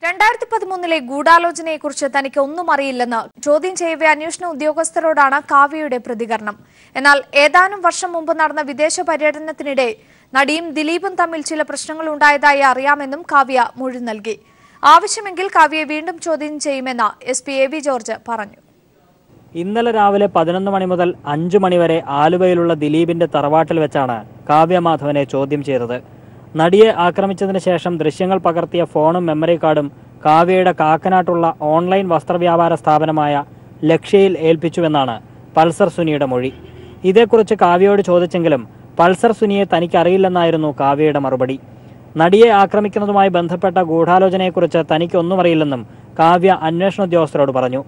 2013 ഗൂഢാലോചനയെക്കുറിച്ച് തനിക്ക് ഒന്നും അറിയില്ലെന്ന് ചോദ്യം ചെയ്യവേ അന്വേഷണ ഉദ്യോഗസ്ഥരോടാണ് കാവ്യയുടെ പ്രതികരണം. എന്നാൽ ഏതാനും വർഷം മുമ്പ് നടന്ന വിദേശ പര്യടനത്തിനിടെ നടിയും ദിലീപും തമ്മിൽ ചില പ്രശ്നങ്ങൾ ഉണ്ടായതായി അറിയാമെന്നും കാവ്യ മൊഴി നൽകി. ആവശ്യമെങ്കിൽ കാവ്യയെ വീണ്ടും ചോദ്യം ചെയ്യുമെന്ന് SP AV ജോർജ് പറഞ്ഞു. ഇന്നലെ രാവിലെ 11 മണി മുതൽ 5 മണി വരെ ആലുവയിലുള്ള ദിലീപിന്റെ തറവാട്ടിൽ വെച്ചാണ് കാവ്യ മാധവനെ ചോദ്യം ചെയ്തത്. നടിയെ ആക്രമിച്ചതിന് ശേഷം ദൃശ്യങ്ങൾ പകർത്തിയ ഫോണും മെമ്മറി കാർഡും കാവ്യയുടെ കാക്കനാട്ടുള്ള ഓൺലൈൻ വസ്ത്രവ്യാപാര സ്ഥാപനമായ ലക്ഷ്യയിൽ ഏൽപ്പിച്ചുവെന്നാണ് പൾസർ സുനിയുടെ മൊഴി. ഇതേക്കുറിച്ച് കാവ്യയോട് ചോദിച്ചെങ്കിലും പൾസർ സുനിയെ തനിക്കറിയില്ലെന്നായിരുന്നു കാവ്യയുടെ മറുപടി. നടിയെ ആക്രമിക്കുന്നതുമായി ബന്ധപ്പെട്ട ഗൂഢാലോചനയെക്കുറിച്ച് തനിക്കൊന്നും അറിയില്ലെന്നും കാവ്യ അന്വേഷണ ഉദ്യോഗസ്ഥരോട് പറഞ്ഞു.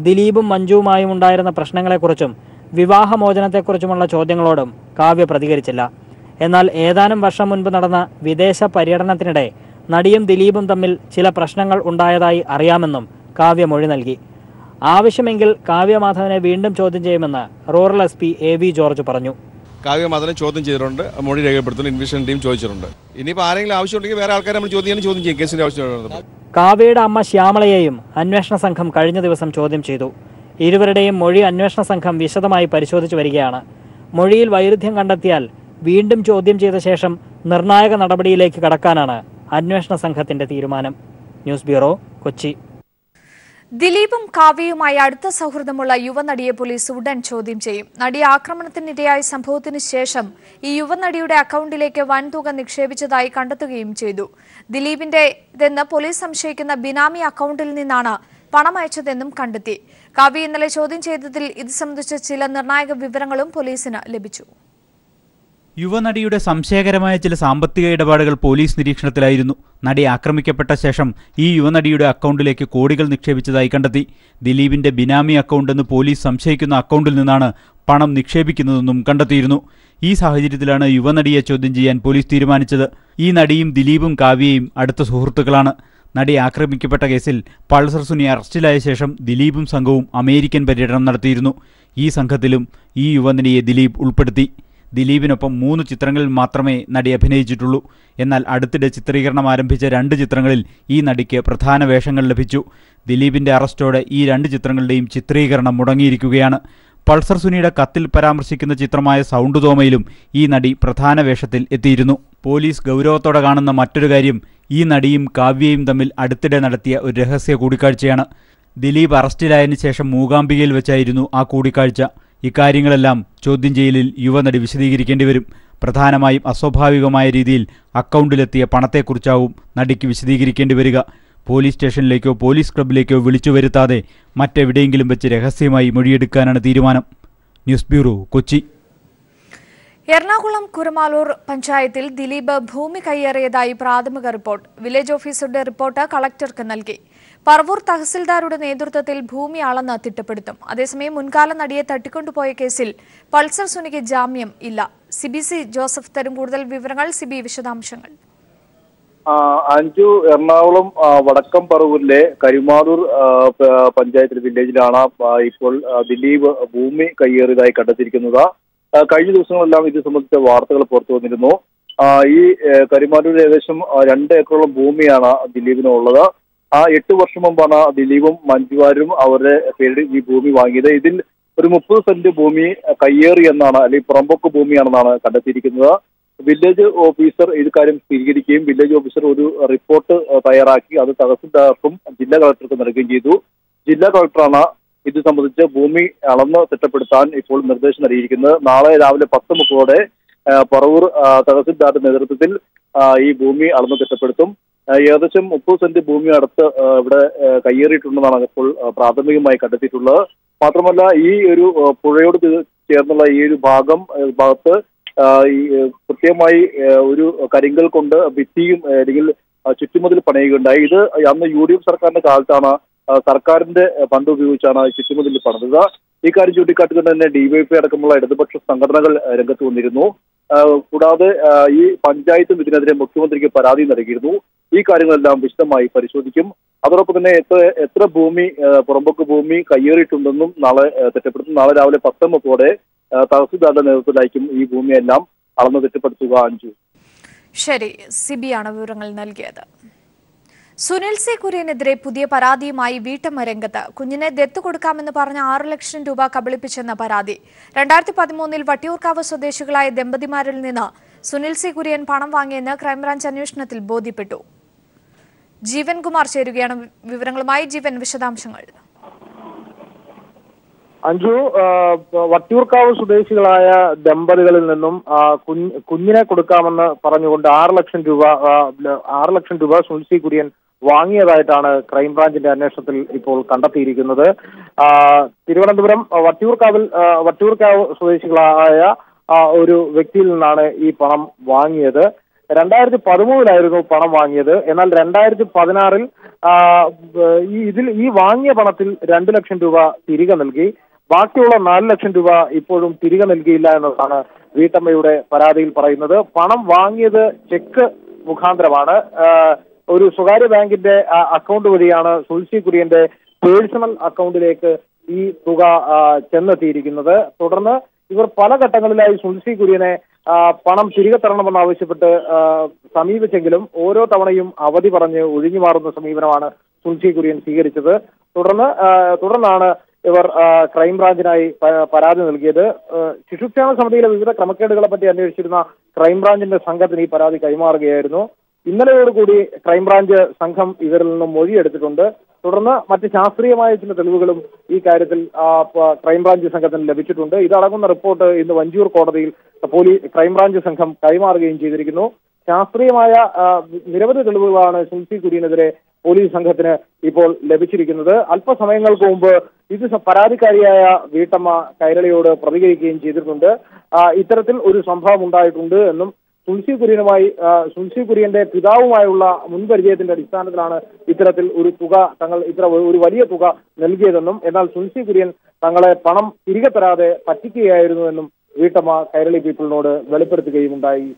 ദിലീപും മഞ്ജുവുമായും ഉണ്ടായിരുന്ന പ്രശ്നങ്ങളെക്കുറിച്ചും വിവാഹമോചനത്തെക്കുറിച്ചുമുള്ള ചോദ്യങ്ങളോടും കാവ്യ പ്രതികരിച്ചില്ല. എന്നാൽ ഏതാനും വർഷം മുൻപ് നടന്ന വിദേശ പര്യടനത്തിനിടെ നടിയും ദിലീപും തമ്മിൽ ചില പ്രശ്നങ്ങൾ ഉണ്ടായതായി അറിയാമെന്നും കാവ്യ മൊഴി നൽകി. ആവശ്യമെങ്കിൽ കാവ്യ മാധവനെ വീണ്ടും ചോദ്യം ചെയ്യുമെന്ന് റൂറൽ SP AV ജോർജ് പറഞ്ഞു. കാവ്യ മാധവനെ ചോദ്യം ചെയ്തിട്ടുണ്ട്, മൊഴി രേഖപ്പെടുത്തുന്നു, ഇൻവെസ്റ്റിഗേഷൻ ടീം ചോദിച്ചിട്ടുണ്ട്. ഇനിയിപ്പോൾ ആരെങ്കിലും ആവശ്യമുണ്ടെങ്കിൽ വേറെ ആൾക്കാരെ നമ്മൾ ചോദ്യം ചെയ്യും. കേസിന്റെ ആവശ്യമുണ്ട്. കാവ്യയുടെ അമ്മ ശ്യാമളയെയും അന്വേഷണ സംഘം കഴിഞ്ഞ ദിവസം ചോദ്യം ചെയ്തു. ഇരുവരുടെയും മൊഴി അന്വേഷണ സംഘം വിശദമായി പരിശോധിച്ചു വരികയാണ്. മൊഴിയിൽ വൈരുദ്ധ്യം കണ്ടെത്തിയാൽ വീണ്ടും ചോദ്യം ചെയ്ത ശേഷം നിർണായക നടപടിയിലേക്ക് കടക്കാനാണ് അന്വേഷണ സംഘത്തിന്റെ തീരുമാനം. News bureau, Kochi. ദിലീപും കാവ്യയുമായി അടുത്ത സൗഹൃദമുള്ള യുവനടിയെ പോലീസ് ഉടൻ ചോദ്യം ചെയ്യും. നടി ആക്രമണത്തിനിരയായ സംഭവത്തിന് ശേഷം ഈ യുവനടിയുടെ അക്കൗണ്ടിലേക്ക് വൻതുക നിക്ഷേപിച്ചതായി കണ്ടെത്തുകയും ചെയ്തു. ദിലീപിന്റേതെന്ന് പോലീസ് സംശയിക്കുന്ന ബിനാമി അക്കൗണ്ടിൽ നിന്നാണ് പണം അയച്ചതെന്നും കണ്ടെത്തി. കാവ്യ ഇന്നലെ ചോദ്യം ചെയ്തതിൽ ഇത് സംബന്ധിച്ച ചില നിർണായക വിവരങ്ങളും പോലീസിന് ലഭിച്ചു. യുവനടിയുടെ സംശയകരമായ ചില സാമ്പത്തിക ഇടപാടുകൾ പോലീസ് നിരീക്ഷണത്തിലായിരുന്നു. നടി ആക്രമിക്കപ്പെട്ട ശേഷം ഈ യുവനടിയുടെ അക്കൗണ്ടിലേക്ക് കോടികൾ നിക്ഷേപിച്ചതായി കണ്ടെത്തി. ദിലീപിന്റെ ബിനാമി അക്കൗണ്ട് എന്ന് പോലീസ് സംശയിക്കുന്ന അക്കൗണ്ടിൽ നിന്നാണ് പണം നിക്ഷേപിക്കുന്നതെന്നും കണ്ടെത്തിയിരുന്നു. ഈ സാഹചര്യത്തിലാണ് യുവനടിയെ ചോദ്യം ചെയ്യാൻ പോലീസ് തീരുമാനിച്ചത്. ഈ നടിയും ദിലീപും കാവ്യയും അടുത്ത സുഹൃത്തുക്കളാണ്. നടി ആക്രമിക്കപ്പെട്ട കേസിൽ പൾസർ സുനി അറസ്റ്റിലായ ശേഷം ദിലീപും സംഘവും അമേരിക്കൻ പര്യടനം നടത്തിയിരുന്നു. ഈ സംഘത്തിലും ഈ യുവനടിയെ ദിലീപ് ഉൾപ്പെടുത്തി. ദിലീപിനൊപ്പം 3 ചിത്രങ്ങളിൽ മാത്രമേ നടി അഭിനയിച്ചിട്ടുള്ളൂ. എന്നാൽ അടുത്തിടെ ചിത്രീകരണം ആരംഭിച്ച 2 ചിത്രങ്ങളിൽ ഈ നടിക്ക് പ്രധാന വേഷങ്ങൾ ലഭിച്ചു. ദിലീപിന്റെ അറസ്റ്റോടെ ഈ 2 ചിത്രങ്ങളുടെയും ചിത്രീകരണം മുടങ്ങിയിരിക്കുകയാണ്. പൾസർ സുനിയുടെ കത്തിൽ പരാമർശിക്കുന്ന ചിത്രമായ സൗണ്ട് തോമയിലും ഈ നടി പ്രധാന വേഷത്തിൽ എത്തിയിരുന്നു. പോലീസ് ഗൗരവത്തോടെ കാണുന്ന മറ്റൊരു കാര്യം ഈ നടിയും കാവ്യയും തമ്മിൽ അടുത്തിടെ നടത്തിയ ഒരു രഹസ്യ കൂടിക്കാഴ്ചയാണ്. ദിലീപ് അറസ്റ്റിലായതിനു ശേഷം മൂകാംബികയിൽ വെച്ചായിരുന്നു ആ കൂടിക്കാഴ്ച. ഇക്കാര്യങ്ങളെല്ലാം ചോദ്യം ചെയ്യലിൽ യുവനടി വിശദീകരിക്കേണ്ടി വരും. പ്രധാനമായും അസ്വാഭാവികമായ രീതിയിൽ അക്കൗണ്ടിലെത്തിയ പണത്തെക്കുറിച്ചാവും നടിക്ക് വിശദീകരിക്കേണ്ടി വരിക. പോലീസ് സ്റ്റേഷനിലേക്കോ പോലീസ് ക്ലബിലേക്കോ വിളിച്ചു വരുത്താതെ മറ്റെവിടെയെങ്കിലും വെച്ച് രഹസ്യമായി മൊഴിയെടുക്കാനാണ് തീരുമാനം. News bureau, Kochi. എറണാകുളം കുരമാലൂർ പഞ്ചായത്തിൽ ദിലീപ് ഭൂമി കൈയേറിയതായി പ്രാഥമിക റിപ്പോർട്ട്. വില്ലേജ് ഓഫീസറുടെ റിപ്പോർട്ട് കളക്ടർക്ക് നൽകി. പറവൂർ തഹസിൽദാരുടെ നേതൃത്വത്തിൽ ഭൂമി അളന്ന് തിട്ടപ്പെടുത്തും. അതേസമയം മുൻകാല നടിയെ തട്ടിക്കൊണ്ടുപോയ കേസിൽ പൾസർ സുനിക്ക് ജാമ്യം ഇല്ല. CBC ജോസഫ് തരും കൂടുതൽ വിവരങ്ങൾ. CB, വിശദാംശങ്ങൾ. അഞ്ചു എറണാകുളം വടക്കം പറവൂരിലെ കരുമാലൂർ പഞ്ചായത്തിൽ വില്ലേജിലാണ് ഇപ്പോൾ ദിലീപ് ഭൂമി കൈയേറിയതായി കണ്ടെത്തിയിരിക്കുന്നത്. കഴിഞ്ഞ ദിവസങ്ങളെല്ലാം ഇത് സംബന്ധിച്ച വാർത്തകൾ പുറത്തു വന്നിരുന്നു. ഈ കരുമാലൂരിൽ ഏകദേശം 2 ഏക്കറോളം ഭൂമിയാണ് ദിലീപിനുള്ളത്. 8 വർഷം മുമ്പാണ് ദിലീപും മഞ്ജുവാരും അവരുടെ പേരിൽ ഈ ഭൂമി വാങ്ങിയത്. ഇതിൽ ഒരു 30 സെന്റ് ഭൂമി കയ്യേറി എന്നാണ്, അല്ലെങ്കിൽ പുറമ്പോക്ക് ഭൂമിയാണെന്നാണ് കണ്ടെത്തിയിരിക്കുന്നത്. വില്ലേജ് ഓഫീസർ ഇക്കാര്യം സ്ഥിരീകരിക്കുകയും വില്ലേജ് ഓഫീസർ ഒരു റിപ്പോർട്ട് തയ്യാറാക്കി അത് തഹസിൽദാർക്കും ജില്ലാ കളക്ടർക്കും നൽകുകയും ചെയ്തു. ജില്ലാ കളക്ടറാണ് ഇത് സംബന്ധിച്ച് ഭൂമി അളന്ന് തിട്ടപ്പെടുത്താൻ ഇപ്പോൾ നിർദ്ദേശം നൽകിയിരിക്കുന്നത്. നാളെ രാവിലെ 10:30 പറവൂർ തഹസിൽദാരുടെ നേതൃത്വത്തിൽ ഈ ഭൂമി അളന്ന് തിട്ടപ്പെടുത്തും. ഏകദേശം 30 സെന്റ് ഭൂമി അടുത്ത് ഇവിടെ കയ്യേറിയിട്ടുണ്ടെന്നാണ് ഇപ്പോൾ പ്രാഥമികമായി കണ്ടെത്തിയിട്ടുള്ളത്. മാത്രമല്ല ഈ ഒരു പുഴയോട് ചേർന്നുള്ള ഈ ഒരു ഭാഗത്ത് കൃത്യമായി ഒരു കരിങ്കൽ കൊണ്ട് ഭിത്തിയും അല്ലെങ്കിൽ ചുറ്റുമതിൽ പണിയുകയുണ്ടായി. ഇത് അന്ന് UDF സർക്കാരിന്റെ കാലത്താണ് സർക്കാരിന്റെ ഫണ്ട് ഉപയോഗിച്ചാണ് ചുറ്റുമതിൽ പണിതത്. ഈ കാര്യം ചൂണ്ടിക്കാട്ടിക്കൊണ്ട് തന്നെ DYFI അടക്കമുള്ള ഇടതുപക്ഷ സംഘടനകൾ രംഗത്ത് വന്നിരുന്നു. കൂടാതെ ഈ പഞ്ചായത്തും ഇതിനെതിരെ മുഖ്യമന്ത്രിക്ക് പരാതി നൽകിയിരുന്നു. ഈ കാര്യങ്ങളെല്ലാം വിശദമായി പരിശോധിക്കും. അതോടൊപ്പം തന്നെ എത്ര ഭൂമി പുറമ്പോക്ക് ഭൂമി കയ്യേറിയിട്ടുണ്ടെന്നും നാളെ തിട്ടപ്പെടുത്തും. നാളെ രാവിലെ 10:30 തഹസിൽദാരുടെ നേതൃത്വത്തിലായിരിക്കും ഈ ഭൂമിയെല്ലാം അളന്ന് തിട്ടപ്പെടുത്തുക. ശരി, CB ആണ് വിവരങ്ങൾ നൽകിയത്. സുനിൽ സി കുര്യനെതിരെ പുതിയ പരാതിയുമായി വീട്ടമ്മ രംഗത്ത്. കുഞ്ഞിനെ ദത്ത് കൊടുക്കാമെന്ന് പറഞ്ഞ 6 ലക്ഷം രൂപ കബളിപ്പിച്ചെന്ന പരാതി. 2013 വട്ടിയൂർക്കാവ് സ്വദേശികളായ ദമ്പതിമാരിൽ നിന്ന് സുനിൽ സി കുര്യൻ പണം വാങ്ങിയെന്ന് ക്രൈംബ്രാഞ്ച് അന്വേഷണത്തിൽ ബോധ്യപ്പെട്ടു. ജീവൻ കുമാർ ചേരുകയാണ് വിവരങ്ങളുമായി. ജീവൻ, വിശദാംശങ്ങൾ. അഞ്ജു, വട്ടിയൂർക്കാവ് സ്വദേശികളായ ദമ്പതികളിൽ നിന്നും കുഞ്ഞിനെ കൊടുക്കാമെന്ന് പറഞ്ഞുകൊണ്ട് 6 ലക്ഷം രൂപ സുനിൽ സി കുര്യൻ വാങ്ങിയതായിട്ടാണ് ക്രൈംബ്രാഞ്ചിന്റെ അന്വേഷണത്തിൽ ഇപ്പോൾ കണ്ടെത്തിയിരിക്കുന്നത്. തിരുവനന്തപുരം വട്ടിയൂർക്കാവ് സ്വദേശികളായ ഒരു വ്യക്തിയിൽ നിന്നാണ് ഈ പണം വാങ്ങിയത്. 2013 പണം വാങ്ങിയത്. എന്നാൽ 2016 ഈ വാങ്ങിയ പണത്തിൽ 2 ലക്ഷം രൂപ തിരികെ നൽകി. ബാക്കിയുള്ള 4 ലക്ഷം രൂപ ഇപ്പോഴും തിരികെ നൽകിയില്ല എന്നതാണ് വീട്ടമ്മയുടെ പരാതിയിൽ പറയുന്നത്. പണം വാങ്ങിയത് ചെക്ക് മുഖാന്തരമാണ്. ഒരു സ്വകാര്യ ബാങ്കിന്റെ അക്കൗണ്ട് വഴിയാണ് സുനിൽ സി കുര്യന്റെ പേഴ്സണൽ അക്കൗണ്ടിലേക്ക് ഈ തുക ചെന്നെത്തിയിരിക്കുന്നത്. തുടർന്ന് ഇവർ പല ഘട്ടങ്ങളിലായി സുനിൽ സി കുര്യനെ പണം തിരികെ തരണമെന്നാവശ്യപ്പെട്ട് സമീപിച്ചെങ്കിലും ഓരോ തവണയും അവധി പറഞ്ഞ് ഒഴിഞ്ഞു മാറുന്ന സമീപനമാണ് സുനിൽ സി കുര്യൻ സ്വീകരിച്ചത്. തുടർന്നാണ് ഇവർ ക്രൈംബ്രാഞ്ചിനായി പരാതി നൽകിയത്. ശിശുക്ഷേമ സമിതിയിലെ വിവിധ ക്രമക്കേടുകളെ പറ്റി അന്വേഷിച്ചിരുന്ന ക്രൈംബ്രാഞ്ചിന്റെ സംഘത്തിന് ഈ പരാതി കൈമാറുകയായിരുന്നു. ഇന്നലെയോടുകൂടി ക്രൈംബ്രാഞ്ച് സംഘം ഇവരിൽ നിന്നും മൊഴിയെടുത്തിട്ടുണ്ട്. തുടർന്ന് മറ്റ് ശാസ്ത്രീയമായ ചില തെളിവുകളും ഈ കാര്യത്തിൽ ക്രൈംബ്രാഞ്ച് സംഘത്തിന് ലഭിച്ചിട്ടുണ്ട്. ഇതടങ്ങുന്ന റിപ്പോർട്ട് ഇന്ന് വഞ്ചിയൂർ കോടതിയിൽ ക്രൈംബ്രാഞ്ച് സംഘം കൈമാറുകയും ചെയ്തിരിക്കുന്നു. ശാസ്ത്രീയമായ നിരവധി തെളിവുകളാണ് സുനിൽ സി കുര്യനെതിരെ പോലീസ് സംഘത്തിന് ഇപ്പോൾ ലഭിച്ചിരിക്കുന്നത്. അല്പസമയങ്ങൾക്ക് മുമ്പ് ഇത് പരാതിക്കാരിയായ വീട്ടമ്മ കൈരളിയോട് പ്രതികരിക്കുകയും ചെയ്തിട്ടുണ്ട്. ഇത്തരത്തിൽ ഒരു സംഭവം ഉണ്ടായിട്ടുണ്ട് എന്നും സുനിൽ സി കുര്യന്റെ പിതാവുമായുള്ള മുൻപരിചയത്തിന്റെ അടിസ്ഥാനത്തിലാണ് ഇത്തരത്തിൽ ഒരു വലിയ തുക നൽകിയതെന്നും എന്നാൽ സുനിൽ സി കുര്യൻ തങ്ങളെ പണം തിരികെ തരാതെ പറ്റിക്കുകയായിരുന്നുവെന്നും വീട്ടമ്മ കൈരളി പീപ്പിളിനോട് വെളിപ്പെടുത്തുകയുമുണ്ടായി.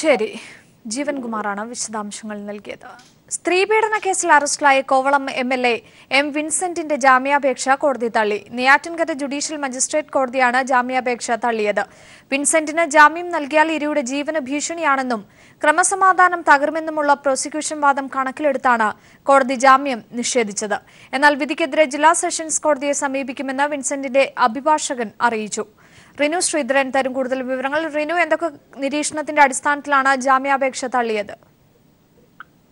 ശരി, ജീവൻകുമാറാണ് വിശദാംശങ്ങൾ നൽകിയത്. സ്ത്രീപീഡന കേസിൽ അറസ്റ്റിലായ കോവളം MLA M വിൻസെന്റിന്റെ ജാമ്യാപേക്ഷ കോടതി തള്ളി. നെയ്യാറ്റിൻകര ജുഡീഷ്യൽ മജിസ്ട്രേറ്റ് കോടതിയാണ് ജാമ്യാപേക്ഷ തള്ളിയത്. വിൻസെന്റിന് ജാമ്യം നൽകിയാൽ ഇരയുടെ ജീവന് ഭീഷണിയാണെന്നും ക്രമസമാധാനം തകരുമെന്നുമുള്ള പ്രോസിക്യൂഷൻ വാദം കണക്കിലെടുത്താണ് കോടതി ജാമ്യം നിഷേധിച്ചത്. എന്നാൽ വിധിക്കെതിരെ ജില്ലാ സെഷൻസ് കോടതിയെ സമീപിക്കുമെന്ന് വിൻസെന്റിന്റെ അഭിഭാഷകൻ അറിയിച്ചു. റിനു ശ്രീധരൻ തരും കൂടുതൽ വിവരങ്ങൾ. റിനു, എന്തൊക്കെ നിരീക്ഷണത്തിന്റെ അടിസ്ഥാനത്തിലാണ് ജാമ്യാപേക്ഷ തള്ളിയത്?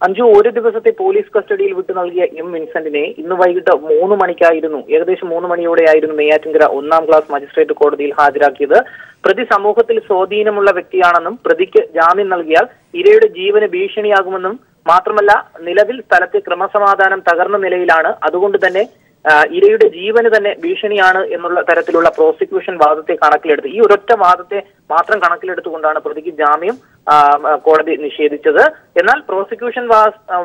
അഞ്ജു, ഒരു ദിവസത്തെ പോലീസ് കസ്റ്റഡിയിൽ വിട്ടു നൽകിയ M വിൻസെന്റിനെ ഇന്ന് വൈകിട്ട് 3 മണിക്കായിരുന്നു, ഏകദേശം 3 മണിയോടെയായിരുന്നു നെയ്യാറ്റിൻകര 1ാം ക്ലാസ് മജിസ്ട്രേറ്റ് കോടതിയിൽ ഹാജരാക്കിയത്. പ്രതി സമൂഹത്തിൽ സ്വാധീനമുള്ള വ്യക്തിയാണെന്നും പ്രതിക്ക് ജാമ്യം നൽകിയാൽ ഇരയുടെ ജീവന് ഭീഷണിയാകുമെന്നും മാത്രമല്ല നിലവിൽ സ്ഥലത്തെ ക്രമസമാധാനം തകർന്ന നിലയിലാണ്, അതുകൊണ്ട് തന്നെ ഇരയുടെ ജീവന് തന്നെ ഭീഷണിയാണ് എന്നുള്ള തരത്തിലുള്ള പ്രോസിക്യൂഷൻ വാദത്തെ കണക്കിലെടുത്ത് ഈ ഒരൊറ്റ വാദത്തെ മാത്രം കണക്കിലെടുത്തുകൊണ്ടാണ് പ്രതിക്ക് ജാമ്യം കോടതി നിഷേധിച്ചത്. എന്നാൽ പ്രോസിക്യൂഷൻ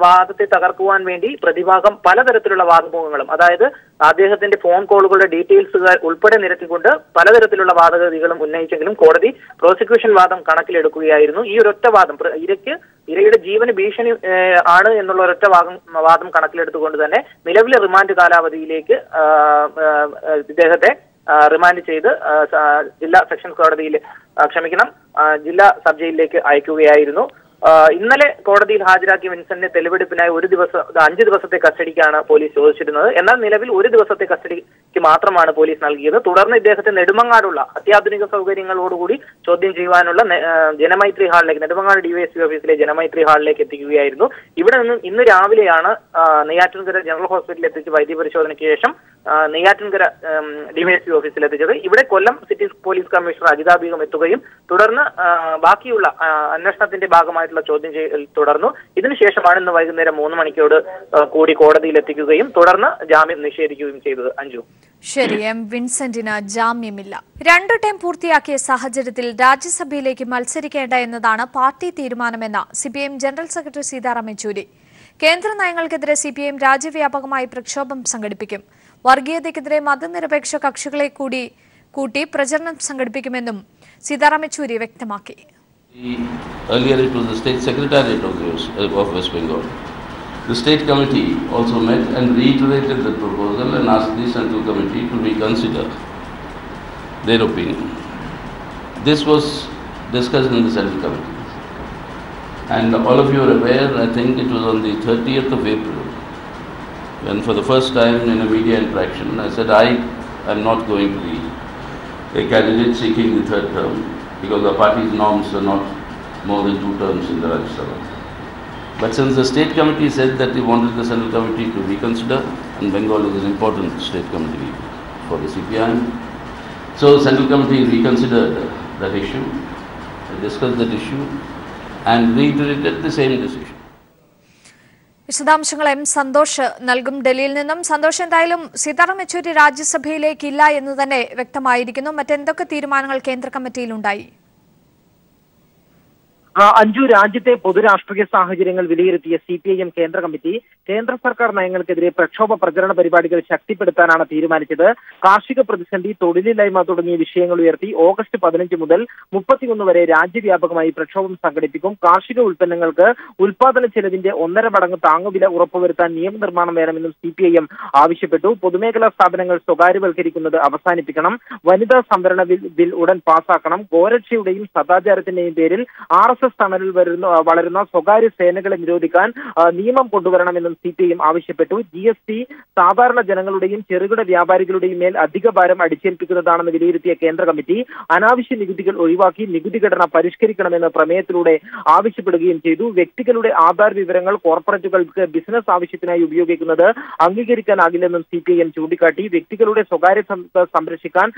വാദത്തെ തകർക്കുവാൻ വേണ്ടി പ്രതിഭാഗം പലതരത്തിലുള്ള വാദമുഖങ്ങളും, അതായത് അദ്ദേഹത്തിന്റെ ഫോൺ കോളുകളുടെ ഡീറ്റെയിൽസുകൾ ഉൾപ്പെടെ നിരത്തിക്കൊണ്ട് പലതരത്തിലുള്ള വാദഗതികളും ഉന്നയിച്ചെങ്കിലും കോടതി പ്രോസിക്യൂഷൻ വാദം കണക്കിലെടുക്കുകയായിരുന്നു. ഈ ഒരൊറ്റ വാദം ഇരയുടെ ജീവന് ഭീഷണി ആണ് എന്നുള്ള ഒരൊറ്റ വാദം കണക്കിലെടുത്തുകൊണ്ട് തന്നെ നിലവിലെ റിമാൻഡ് കാലാവധിയിലേക്ക് ഇദ്ദേഹത്തെ റിമാൻഡ് ചെയ്ത് ജില്ലാ സെഷൻസ് കോടതിയിൽ ജില്ലാ സബ് ജയിലിലേക്ക് അയക്കുകയായിരുന്നു. ഇന്നലെ കോടതിയിൽ ഹാജരാക്കിയ വിൻസെന്റിനെ തെളിവെടുപ്പിനായി 5 ദിവസത്തെ കസ്റ്റഡിക്കാണ് പോലീസ് ചോദിച്ചിരുന്നത്. എന്നാൽ നിലവിൽ 1 ദിവസത്തെ കസ്റ്റഡിക്ക് മാത്രമാണ് പോലീസ് നൽകിയത്. തുടർന്ന് ഇദ്ദേഹത്തെ നെടുമങ്ങാടുള്ള അത്യാധുനിക സൗകര്യങ്ങളോടുകൂടി ചോദ്യം ചെയ്യുവാനുള്ള ജനമൈത്രി ഹാളിലേക്ക്, നെടുമങ്ങാട് DYSP ഓഫീസിലെ ജനമൈത്രി ഹാളിലേക്ക് എത്തിക്കുകയായിരുന്നു. ഇവിടെ നിന്നും ഇന്ന് രാവിലെയാണ് നെയ്യാറ്റിൻകര ജനറൽ ഹോസ്പിറ്റലിൽ എത്തിച്ച് വൈദ്യപരിശോധനയ്ക്ക് ശേഷം നെയ്യാറ്റിൻകര DYSP ഓഫീസിൽ എത്തിച്ചത്. ഇവിടെ Kollam city police commissioner Ajitha Beegum എത്തുകയും തുടർന്ന് ബാക്കിയുള്ള അന്വേഷണത്തിന്റെ ഭാഗമായിട്ടുള്ള ചോദ്യം ചെയ്യൽ തുടർന്നു. ഇതിനുശേഷമാണ് ഇന്ന് വൈകുന്നേരം 3 മണിക്കോട് കൂടി കോടതിയിൽ എത്തിക്കുകയും തുടർന്ന് ജാമ്യം നിഷേധിക്കുകയും ചെയ്തത്. അഞ്ജു, ശരി, M വിൻസെന്റിന് ജാമ്യമില്ല. 2 ടേം പൂർത്തിയാക്കിയ സാഹചര്യത്തിൽ രാജ്യസഭയിലേക്ക് മത്സരിക്കേണ്ട എന്നതാണ് പാർട്ടി തീരുമാനമെന്ന് CPIM general secretary Sitaram Yechury. കേന്ദ്ര നയങ്ങൾക്കെതിരെ CPIM രാജ്യവ്യാപകമായി പ്രക്ഷോഭം സംഘടിപ്പിക്കും. വർഗീയതയ്ക്കെതിരെ മതനിരപേക്ഷ കക്ഷികളെ കൂട്ടി പ്രചരണം സംഘടിപ്പിക്കുമെന്നും സീതാറാം യെച്ചൂരി വ്യക്തമാക്കി. Earlier it was the state secretariat of West Bengal. The state committee also met and reiterated the proposal and asked the central committee to reconsider their opinion. This was discussed in the central committee. And all of you are aware, I think it was on the 30th of April, when for the first time in a media interaction, I said I am not going to be a candidate seeking the third term because the party's norms are not more than 2 terms in the Rajya Sabha. But since the state committee said that they wanted the central committee to reconsider, and Bengal is an important state committee for the CPIM, so central committee reconsidered that issue, discussed that issue, and reiterated the same decision. വിശദാംശങ്ങൾ M Santhosh നൽകും ഡൽഹിയിൽ നിന്നും. സന്തോഷ്, എന്തായാലും സീതാറാം യെച്ചൂരി രാജ്യസഭയിലേക്ക് ഇല്ല എന്ന് തന്നെ വ്യക്തമായിരിക്കുന്നു. മറ്റെന്തൊക്കെ തീരുമാനങ്ങൾ കേന്ദ്ര കമ്മിറ്റിയിലുണ്ടായി? അഞ്ജു, രാജ്യത്തെ പൊതുരാഷ്ട്രീയ സാഹചര്യങ്ങൾ വിലയിരുത്തിയ CPIM കേന്ദ്ര കമ്മിറ്റി കേന്ദ്ര സർക്കാർ നയങ്ങൾക്കെതിരെ പ്രക്ഷോഭ പ്രചരണ പരിപാടികൾ ശക്തിപ്പെടുത്താനാണ് തീരുമാനിച്ചത്. കാർഷിക പ്രതിസന്ധി, തൊഴിലില്ലായ്മ തുടങ്ങിയ വിഷയങ്ങൾ ഉയർത്തി ഓഗസ്റ്റ് 15 മുതൽ 31 വരെ രാജ്യവ്യാപകമായി പ്രക്ഷോഭം സംഘടിപ്പിക്കും. കാർഷിക ഉൽപ്പന്നങ്ങൾക്ക് ഉൽപാദന ചെലവിന്റെ 1.5 മടങ്ങ് താങ്ങുവില ഉറപ്പുവരുത്താൻ നിയമനിർമ്മാണം വേണമെന്നും CPIM ആവശ്യപ്പെട്ടു. പൊതുമേഖലാ സ്ഥാപനങ്ങൾ സ്വകാര്യവൽക്കരിക്കുന്നത് അവസാനിപ്പിക്കണം. വനിതാ സംവരണ ബിൽ ഉടൻ പാസാക്കണം. ഗോരക്ഷയുടെയും സദാചാരത്തിന്റെയും പേരിൽ RSS തണലിൽ വളരുന്ന സ്വകാര്യ സേനകളെ നിരോധിക്കാൻ നിയമം കൊണ്ടുവരണമെന്നും CPIM ആവശ്യപ്പെട്ടു. GST സാധാരണ ജനങ്ങളുടെയും ചെറുകിട വ്യാപാരികളുടെയും മേൽ അധിക ഭാരം അടിച്ചേൽപ്പിക്കുന്നതാണെന്ന് വിലയിരുത്തിയ കേന്ദ്ര കമ്മിറ്റി അനാവശ്യ നികുതികൾ ഒഴിവാക്കി നികുതി ഘടന പരിഷ്കരിക്കണമെന്ന് പ്രമേയത്തിലൂടെ ആവശ്യപ്പെടുകയും ചെയ്തു. വ്യക്തികളുടെ ആധാർ വിവരങ്ങൾ കോർപ്പറേറ്റുകൾക്ക് ബിസിനസ് ആവശ്യത്തിനായി ഉപയോഗിക്കുന്നത് അംഗീകരിക്കാനാകില്ലെന്നും CPIM ചൂണ്ടിക്കാട്ടി. വ്യക്തികളുടെ സ്വകാര്യത സംരക്ഷിക്കാൻ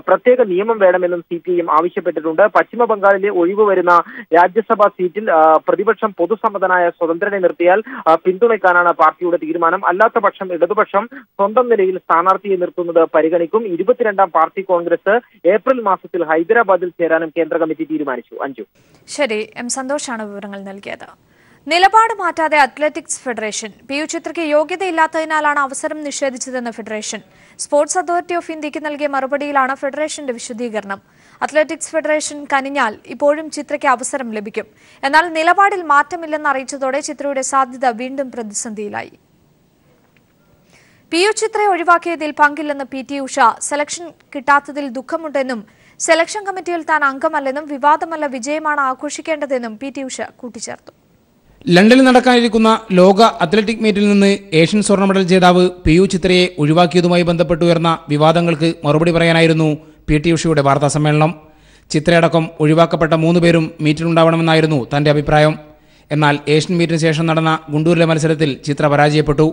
പ്രത്യേക നിയമം വേണമെന്നും CPIM ആവശ്യപ്പെട്ടിട്ടുണ്ട്. പശ്ചിമ ബംഗാളിലെ ഒഴിവ് വരുന്ന രാജ്യസഭാ സീറ്റിൽ പ്രതിപക്ഷം പൊതുസമ്മതനായ സ്വതന്ത്രനെ നിർത്തിയാൽ പിന്തുണയ്ക്കാനാണ് പാർട്ടിയുടെ തീരുമാനം. അല്ലാത്ത പക്ഷം ഇടതുപക്ഷം സ്വന്തം നിലയിൽ സ്ഥാനാർത്ഥിയെ നിർത്തുന്നത് പരിഗണിക്കും. 22ാം പാർട്ടി കോൺഗ്രസ് ഏപ്രിൽ മാസത്തിൽ ഹൈദരാബാദിൽ ചേരാനും കേന്ദ്ര കമ്മിറ്റി തീരുമാനിച്ചു. അഞ്ജു, ശരി, എം സന്തോഷാണ് വിവരങ്ങൾ നൽകിയത്. നിലപാട് മാറ്റാതെ അത്ലറ്റിക്സ് ഫെഡറേഷൻ. PU ചിത്രയ്ക്ക് യോഗ്യതയില്ലാത്തതിനാലാണ് അവസരം നിഷേധിച്ചതെന്ന് ഫെഡറേഷൻ. സ്പോർട്സ് അതോറിറ്റി ഓഫ് ഇന്ത്യക്ക് നൽകിയ മറുപടിയിലാണ് ഫെഡറേഷന്റെ വിശദീകരണം. അത്ലറ്റിക്സ് ഫെഡറേഷൻ കനിഞ്ഞാൽ ഇപ്പോഴും ചിത്രയ്ക്ക് അവസരം ലഭിക്കും. എന്നാൽ നിലപാടിൽ മാറ്റമില്ലെന്ന് അറിയിച്ചതോടെ ചിത്രയുടെ സാധ്യത വീണ്ടും പ്രതിസന്ധിയിലായി. PU ചിത്രയെ ഒഴിവാക്കിയതിൽ പങ്കില്ലെന്ന് PT ഉഷ. സെലക്ഷൻ കിട്ടാത്തതിൽ ദുഃഖമുണ്ടെന്നും സെലക്ഷൻ കമ്മിറ്റിയിൽ താൻ അംഗമല്ലെന്നും വിവാദമല്ല വിജയമാണ് ആഘോഷിക്കേണ്ടതെന്നും PT ഉഷ കൂട്ടിച്ചേർത്തു. ലണ്ടനിൽ നടക്കാനിരിക്കുന്ന ലോക അത്ലറ്റിക് മീറ്റിൽ നിന്ന് ഏഷ്യൻ സ്വർണ്ണ മെഡൽ ജേതാവ് PU ചിത്രയെ ഒഴിവാക്കിയതുമായി ബന്ധപ്പെട്ടുയർന്ന വിവാദങ്ങൾക്ക് മറുപടി പറയാനായിരുന്നു PT ഉഷയുടെ വാർത്താസമ്മേളനം. ചിത്രയടക്കം ഒഴിവാക്കപ്പെട്ട 3 പേരും മീറ്റിലുണ്ടാവണമെന്നായിരുന്നു തന്റെ അഭിപ്രായം. എന്നാൽ ഏഷ്യൻ മീറ്റിന് ശേഷം നടന്ന ഗുണ്ടൂരിലെ മത്സരത്തിൽ ചിത്ര പരാജയപ്പെട്ടു.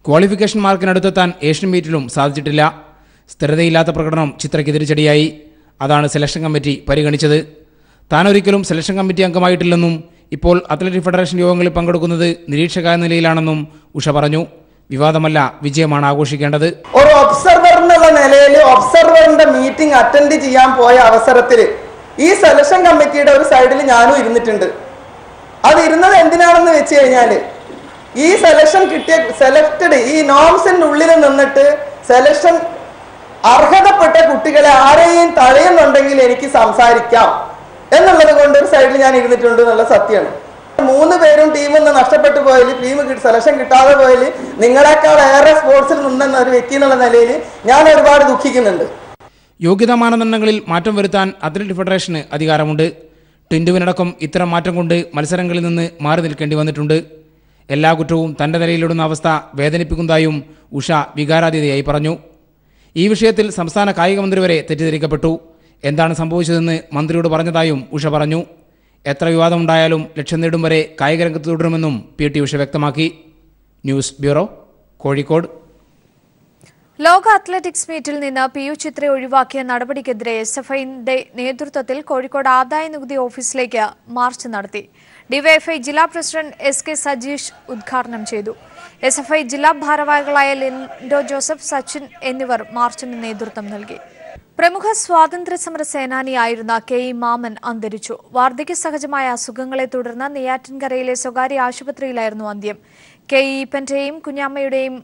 ക്വാളിഫിക്കേഷൻ മാർക്കിനടുത്തെത്താൻ ഏഷ്യൻ മീറ്റിലും സാധിച്ചിട്ടില്ല. സ്ഥിരതയില്ലാത്ത പ്രകടനം ചിത്രയ്ക്ക് തിരിച്ചടിയായി. അതാണ് സെലക്ഷൻ കമ്മിറ്റി പരിഗണിച്ചത്. താനൊരിക്കലും സെലക്ഷൻ കമ്മിറ്റി അംഗമായിട്ടില്ലെന്നും ഇപ്പോൾ അത്ലറ്റിക് ഫെഡറേഷൻ യോഗങ്ങളിൽ പങ്കെടുക്കുന്നത് നിരീക്ഷക എന്ന നിലയിലാണെന്നും ഉഷ പറഞ്ഞു. വിവാദമല്ല, വിജയമാണ് ആഘോഷിക്കേണ്ടത്. ഒരു ഒബ്സർവർ എന്നുള്ള നിലയിൽ ഒബ്സർവറിന്റെ മീറ്റിംഗ് അറ്റൻഡ് ചെയ്യാൻ പോയ അവസരത്തിൽ ഈ സെലക്ഷൻ കമ്മിറ്റിയുടെ ഒരു സൈഡിൽ ഞാനും ഇരുന്നിട്ടുണ്ട്. അത് ഇരുന്നത് എന്തിനാണെന്ന് വെച്ച് കഴിഞ്ഞാൽ ഈ സെലക്ഷൻ കിട്ടിയ സെലക്റ്റഡ് ഈ നോംസിന്റെ ഉള്ളിൽ നിന്നിട്ട് സെലക്ഷൻ അർഹതപ്പെട്ട കുട്ടികളെ ആരെയും തടയുന്നുണ്ടെങ്കിൽ എനിക്ക് സംസാരിക്കാം എന്നുള്ളത് കൊണ്ട് ഒരു സൈഡിൽ ഞാൻ ഇരുന്നിട്ടുണ്ട് എന്നുള്ള സത്യമാണ്. 3 പേരും ടീമിൽ നിന്ന് നഷ്ടപ്പെട്ടു പോയാൽ, ടീം സെലക്ഷൻ കിട്ടാതെ പോയാൽ നിങ്ങളെക്കാൾ ഏറെ സ്പോർട്സിൽ നിന്നെന്ന ഒരു വ്യക്തി എന്നുള്ള നിലയിൽ ഞാൻ ഒരുപാട് ദുഃഖിക്കുന്നുണ്ട്. യോഗ്യതാ മാനദണ്ഡങ്ങളിൽ മാറ്റം വരുത്താൻ അത്ലറ്റിക് ഫെഡറേഷന് അധികാരമുണ്ട്. ടിൻഡുവിനടക്കം ഇത്തരം മാറ്റം കൊണ്ട് മത്സരങ്ങളിൽ നിന്ന് മാറി നിൽക്കേണ്ടി വന്നിട്ടുണ്ട്. എല്ലാ കുറ്റവും തന്റെ നിലയിലിടുന്ന അവസ്ഥ വേദനിപ്പിക്കുന്നതായും ഉഷ വികാരാതീതയായി പറഞ്ഞു. ഈ വിഷയത്തിൽ സംസ്ഥാന കായിക മന്ത്രി വരെ തെറ്റിദ്ധരിക്കപ്പെട്ടു. എന്താണ് സംഭവിച്ചതെന്ന് മന്ത്രിയോട് പറഞ്ഞതായും ഉഷ പറഞ്ഞു. എത്ര വിവാദമുണ്ടായാലും ലക്ഷ്യം നേടും വരെ കായിക രംഗത്ത് തുടരുമെന്നും PT ഉഷ വ്യക്തമാക്കി. News bureau, Kozhikode. ലോക അത്ലറ്റിക്സ് മീറ്റിൽ നിന്ന് PU ചിത്രയെ ഒഴിവാക്കിയ നടപടിക്കെതിരെ SFIന്റെ നേതൃത്വത്തിൽ കോഴിക്കോട് ആദായ നികുതി ഓഫീസിലേക്ക് മാർച്ച് നടത്തി. DYFI ജില്ലാ പ്രസിഡന്റ് SK സജീഷ് ഉദ്ഘാടനം ചെയ്തു. SFI ജില്ലാ ഭാരവാഹികളായ ലിൻഡോ ജോസഫ്, സച്ചിൻ എന്നിവർ മാർച്ചിന് നേതൃത്വം നൽകി. പ്രമുഖ സ്വാതന്ത്ര്യ സമര സേനാനിയായിരുന്ന KE മാമൻ അന്തരിച്ചു. വാർദ്ധക്യ സഹജമായ അസുഖങ്ങളെ തുടർന്ന് നെയ്യാറ്റിൻകരയിലെ സ്വകാര്യ ആശുപത്രിയിലായിരുന്നു അന്ത്യം. KE ഈപ്പന്റെയും കുഞ്ഞമ്മയുടെയും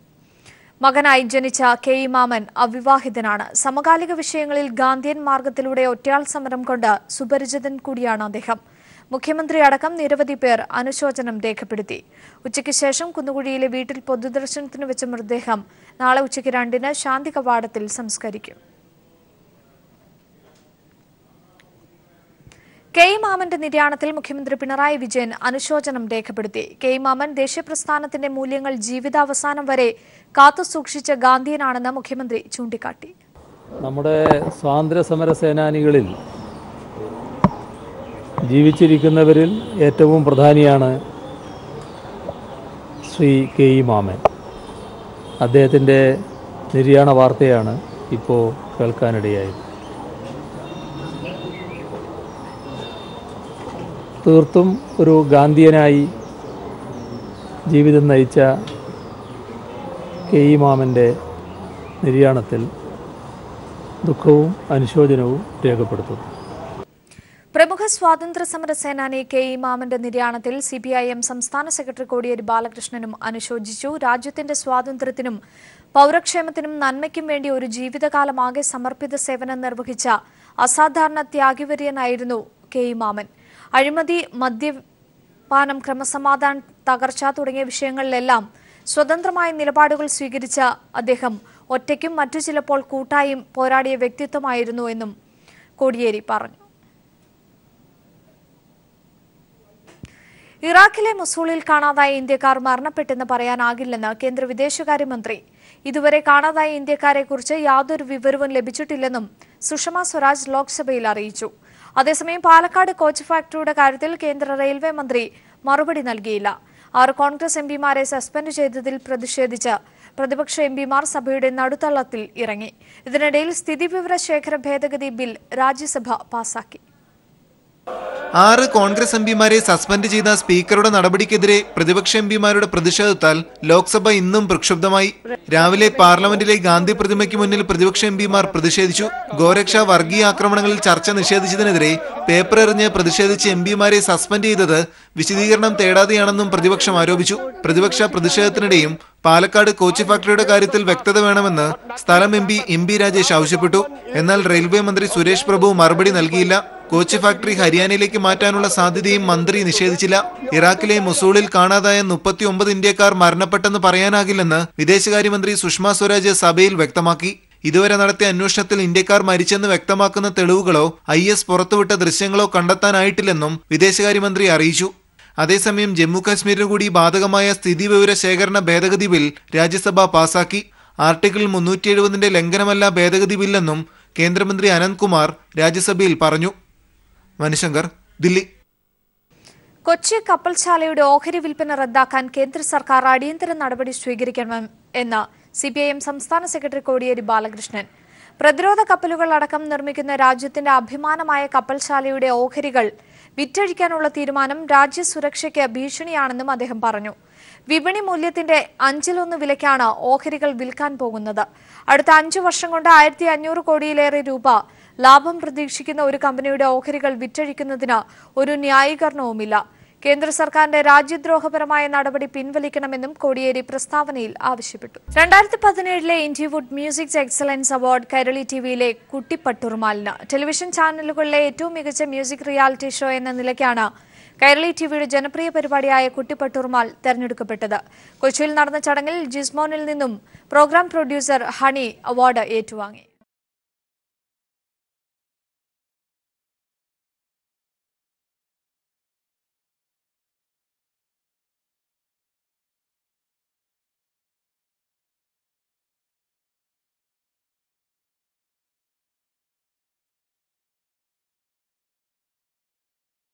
മകനായി ജനിച്ച KE മാമൻ അവിവാഹിതനാണ്. സമകാലിക വിഷയങ്ങളിൽ ഗാന്ധിയൻ മാർഗത്തിലൂടെ ഒറ്റയാൾ സമരം കൊണ്ട് സുപരിചിതൻ കൂടിയാണ് അദ്ദേഹം. മുഖ്യമന്ത്രി അടക്കം നിരവധി പേർ അനുശോചനം രേഖപ്പെടുത്തി. ഉച്ചയ്ക്ക് ശേഷം കുന്നുകുഴിയിലെ വീട്ടിൽ പൊതുദർശനത്തിന് വെച്ച മൃതദേഹം നാളെ ഉച്ചയ്ക്ക് 2-ന് ശാന്തി കവാടത്തിൽ സംസ്കരിക്കും. കെ മാമന്റെ നിര്യാണത്തിൽ മുഖ്യമന്ത്രി പിണറായി വിജയൻ അനുശോചനം രേഖപ്പെടുത്തി. കെ മാമൻ ദേശീയപ്രസ്ഥാനത്തിന്റെ മൂല്യങ്ങൾ ജീവിതാവസാനം വരെ കാത്തുസൂക്ഷിച്ച ഗാന്ധിയനാണെന്ന് മുഖ്യമന്ത്രി ചൂണ്ടിക്കാട്ടി. നമ്മുടെ സ്വാതന്ത്ര്യ സമര സേനാനികളിൽ ജീവിച്ചിരിക്കുന്നവരിൽ ഏറ്റവും പ്രധാനിയാണ് ശ്രീ കെ മാമൻ. അദ്ദേഹത്തിൻ്റെ നിര്യാണ വാർത്തയാണ് ഇപ്പോൾ കേൾക്കാനിടയായത്. തീർത്തും ഒരു ഗാന്ധിയനായി ജീവിതം നയിച്ച കെ മാമൻ്റെ നിര്യാണത്തിൽ ദുഃഖവും അനുശോചനവും രേഖപ്പെടുത്തുന്നു. പ്രമുഖ സ്വാതന്ത്ര്യ സമര സേനാനി കെ മാമന്റെ നിര്യാണത്തിൽ CPIM സംസ്ഥാന സെക്രട്ടറി കോടിയേരി ബാലകൃഷ്ണനും അനുശോചിച്ചു. രാജ്യത്തിന്റെ സ്വാതന്ത്ര്യത്തിനും പൗരക്ഷേമത്തിനും നന്മയ്ക്കും വേണ്ടി ഒരു ജീവിതകാലമാകെ സമർപ്പിത സേവനം നിർവഹിച്ച അസാധാരണ ത്യാഗിവര്യനായിരുന്നു കെ മാമൻ. അഴിമതി, മദ്യപാനം, ക്രമസമാധാന തകർച്ച തുടങ്ങിയ വിഷയങ്ങളിലെല്ലാം സ്വതന്ത്രമായ നിലപാടുകൾ സ്വീകരിച്ച അദ്ദേഹം ഒറ്റയ്ക്കും മറ്റു ചിലപ്പോൾ കൂട്ടായും പോരാടിയ വ്യക്തിത്വമായിരുന്നു എന്നും കോടിയേരി പറഞ്ഞു. ഇറാഖിലെ മൊസൂളിൽ കാണാതായ ഇന്ത്യക്കാർ മരണപ്പെട്ടെന്ന് പറയാനാകില്ലെന്ന് കേന്ദ്ര വിദേശകാര്യമന്ത്രി. ഇതുവരെ കാണാതായ ഇന്ത്യക്കാരെക്കുറിച്ച് യാതൊരു വിവരവും ലഭിച്ചിട്ടില്ലെന്നും സുഷമ സ്വരാജ് ലോക്സഭയിൽ അറിയിച്ചു. അതേസമയം പാലക്കാട് കോച്ച് ഫാക്ടറിയുടെ കാര്യത്തിൽ കേന്ദ്ര റെയിൽവേ മന്ത്രി മറുപടി നൽകിയില്ല. 6 കോൺഗ്രസ് എംപിമാരെ സസ്പെൻഡ് ചെയ്തതിൽ പ്രതിഷേധിച്ച് പ്രതിപക്ഷ എംപിമാർ സഭയുടെ നടുത്തളത്തിൽ ഇറങ്ങി. ഇതിനിടയിൽ സ്ഥിതിവിവര ശേഖര ഭേദഗതി ബിൽ രാജ്യസഭ പാസാക്കി. 6 കോൺഗ്രസ് എംപിമാരെ സസ്പെൻഡ് ചെയ്ത സ്പീക്കറുടെ നടപടിക്കെതിരെ പ്രതിപക്ഷ എംപിമാരുടെ പ്രതിഷേധത്താൽ ലോക്സഭ ഇന്നും പ്രക്ഷുബ്ധമായി. രാവിലെ പാർലമെന്റിലെ ഗാന്ധി പ്രതിമയ്ക്ക് മുന്നിൽ പ്രതിപക്ഷ എംപിമാർ പ്രതിഷേധിച്ചു. ഗോരക്ഷ, വർഗീയ ആക്രമണങ്ങളിൽ ചർച്ച നിഷേധിച്ചതിനെതിരെ പേപ്പർ എറിഞ്ഞ് പ്രതിഷേധിച്ച് എംപിമാരെ സസ്പെൻഡ് ചെയ്തത് വിശദീകരണം തേടാതെയാണെന്നും പ്രതിപക്ഷം ആരോപിച്ചു. പ്രതിപക്ഷ പ്രതിഷേധത്തിനിടെയും പാലക്കാട് കോച്ച് ഫാക്ടറിയുടെ കാര്യത്തിൽ വ്യക്തത വേണമെന്ന് സ്ഥലം എം.പി. രാജേഷ് ആവശ്യപ്പെട്ടു. എന്നാൽ റെയിൽവേ മന്ത്രി സുരേഷ് പ്രഭു മറുപടി നൽകിയില്ല. കോച്ച് ഫാക്ടറി ഹരിയാനയിലേക്ക് മാറ്റാനുള്ള സാധ്യതയും മന്ത്രി നിഷേധിച്ചില്ല. ഇറാഖിലെ മൊസൂളിൽ കാണാതായ 39 ഇന്ത്യക്കാർ മരണപ്പെട്ടെന്ന് പറയാനാകില്ലെന്ന് വിദേശകാര്യമന്ത്രി സുഷമ സ്വരാജ് സഭയിൽ വ്യക്തമാക്കി. ഇതുവരെ നടത്തിയ അന്വേഷണത്തിൽ ഇന്ത്യക്കാർ മരിച്ചെന്ന് വ്യക്തമാക്കുന്ന തെളിവുകളോ IS പുറത്തുവിട്ട ദൃശ്യങ്ങളോ കണ്ടെത്താനായിട്ടില്ലെന്നും വിദേശകാര്യമന്ത്രി അറിയിച്ചു. അതേസമയം ജമ്മു കാശ്മീരിനു കൂടി ബാധകമായ സ്ഥിതിവിവര ശേഖരണ ഭേദഗതി ബിൽ രാജ്യസഭ പാസാക്കി. ആർട്ടിക്കിൾ 370 ലംഘനമല്ല ഭേദഗതി ബില്ലെന്നും കേന്ദ്രമന്ത്രി അനന്ത്കുമാർ രാജ്യസഭയിൽ പറഞ്ഞു. മനുശങ്കർ, ദില്ലി. കൊച്ചി കപ്പൽശാലയുടെ ഓഹരി വിൽപ്പന റദ്ദാക്കാൻ കേന്ദ്ര സർക്കാർ അടിയന്തര നടപടി സ്വീകരിക്കണം എന്ന് CPIM സംസ്ഥാന സെക്രട്ടറി കോടിയേരി ബാലകൃഷ്ണൻ. പ്രതിരോധ കപ്പലുകൾ അടക്കം നിർമ്മിക്കുന്ന രാജ്യത്തിന്റെ അഭിമാനമായ കപ്പൽശാലയുടെ ഓഹരികൾ വിറ്റഴിക്കാനുള്ള തീരുമാനം രാജ്യസുരക്ഷയ്ക്ക് ഭീഷണിയാണെന്നും അദ്ദേഹം പറഞ്ഞു. വിപണി മൂല്യത്തിന്റെ 1/5 വിലയ്ക്കാണ് ഓഹരികൾ വിൽക്കാൻ പോകുന്നത്. അടുത്ത 5 വർഷം കൊണ്ട് 1500 കോടിയിലേറെ രൂപ ലാഭം പ്രതീക്ഷിക്കുന്ന ഒരു കമ്പനിയുടെ ഓഹരികൾ വിറ്റഴിക്കുന്നതിന് ഒരു ന്യായീകരണവുമില്ല. കേന്ദ്ര സർക്കാരിന്റെ രാജ്യദ്രോഹപരമായ നടപടി പിൻവലിക്കണമെന്നും കോടിയേരി പ്രസ്താവനയിൽ ആവശ്യപ്പെട്ടു. 2017 Indywood music excellence award Kairali TVയിലെ കുട്ടിപ്പട്ടുറുമാലിന്. ടെലിവിഷൻ ചാനലുകളിലെ ഏറ്റവും മികച്ച മ്യൂസിക് റിയാലിറ്റി ഷോ എന്ന നിലയ്ക്കാണ് കൈരളി TVയുടെ ജനപ്രിയ പരിപാടിയായ കുട്ടിപ്പട്ടുറുമാൽ തെരഞ്ഞെടുക്കപ്പെട്ടത്. കൊച്ചിയിൽ നടന്ന ചടങ്ങിൽ ജിസ്മോനിൽ നിന്നും പ്രോഗ്രാം പ്രൊഡ്യൂസർ ഹണി അവാർഡ് ഏറ്റുവാങ്ങി.